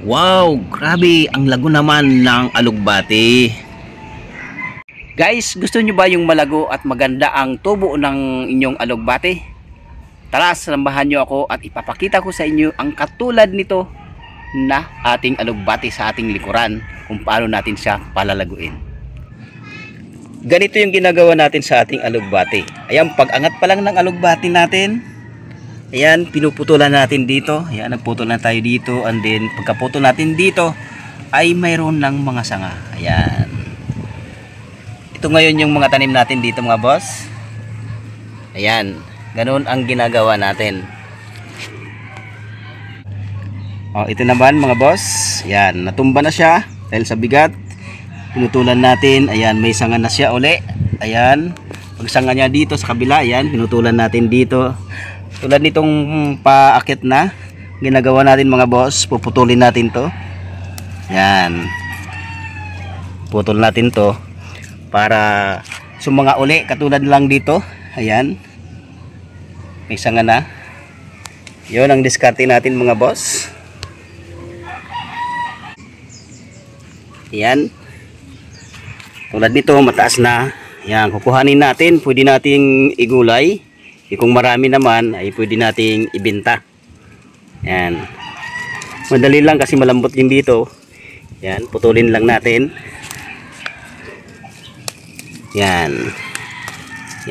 Wow, grabe ang lago naman ng alugbati. Guys, gusto nyo ba yung malago at maganda ang tubo ng inyong alugbati? Tara, samahan nyo ako at ipapakita ko sa inyo ang katulad nito na ating alugbati sa ating likuran, kung paano natin siya palalaguin. Ganito yung ginagawa natin sa ating alugbati. Ayan, pag-angat pa lang ng alugbati natin, ayan, pinuputulan natin dito. Ayan, nagputol na tayo dito. And then, pagkaputol natin dito, ay mayroon ng mga sanga. Ayan. Ito ngayon yung mga tanim natin dito, mga boss. Ayan. Ganun ang ginagawa natin. O, ito naman, mga boss. Ayan, natumba na siya dahil sa bigat. Pinutulan natin. Ayan, may sanga na siya uli. Ayan. Pagsanga niya dito sa kabila, ayan, pinutulan natin dito. Tulad nitong paakit na ginagawa natin, mga boss, puputulin natin to. Yan, putol natin to para sumunga uli, katulad lang dito. Ayan, may sanga na. Yun ang diskarte natin, mga boss. Ayan, tulad nito, mataas na. Yan, kukuhanin natin, pwede nating igulay. Kung marami naman ay pwede nating ibenta. Yan. Madali lang kasi malambot din dito. Yan, putulin lang natin. Yan.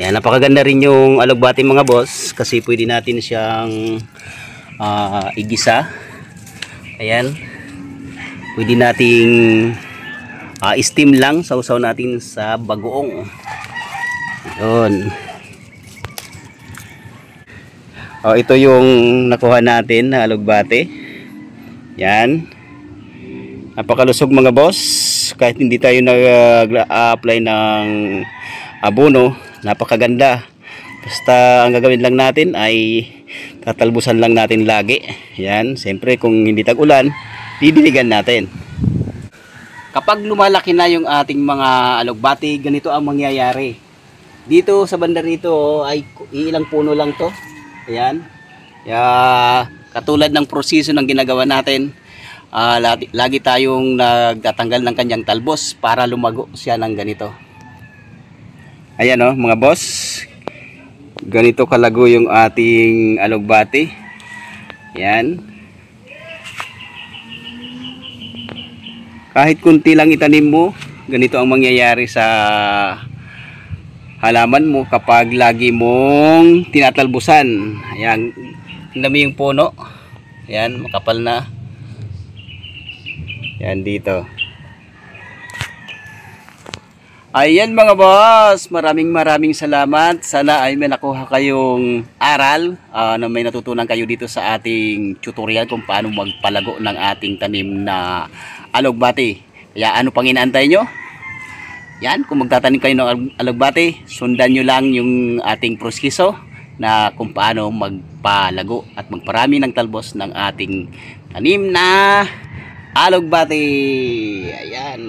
Yan, napakaganda rin yung alugbati, mga boss, kasi pwede natin siyang igisa. Ayan. Pwede nating steam lang, sausaw natin sa bagoong. Yun. Oh, ito yung nakuha natin na alugbati. Yan. Napakalusog, mga boss. Kahit hindi tayo nag-apply ng abono, napakaganda. Basta ang gagawin lang natin ay tatalbusan lang natin lagi. Yan. Siyempre kung hindi tag-ulan, didiligan natin. Kapag lumalaki na yung ating mga alugbati, ganito ang mangyayari. Dito sa banda rito ay ilang puno lang to. Ayan. Katulad ng proseso ng ginagawa natin, lagi tayong nagtatanggal ng kanyang talbos para lumago siya ng ganito. Ayan, oh, mga boss. Ganito kalago yung ating alugbati. Ayan. Kahit kunti lang itanim mo, ganito ang mangyayari sa halaman mo kapag lagi mong tinatalbusan. Ayan, tingnan mo yung puno. Ayan, makapal na. Ayan dito. Ayan, mga boss, maraming salamat. Sana ay may nakuha kayong aral, na may natutunan kayo dito sa ating tutorial kung paano magpalago ng ating tanim na alugbati. Kaya ano pang inaantay nyo? Yan, kung magtatanim kayo ng alugbati, sundan nyo lang yung ating proseso na kung paano magpalago at magparami ng talbos ng ating tanim na alugbati. Ayan.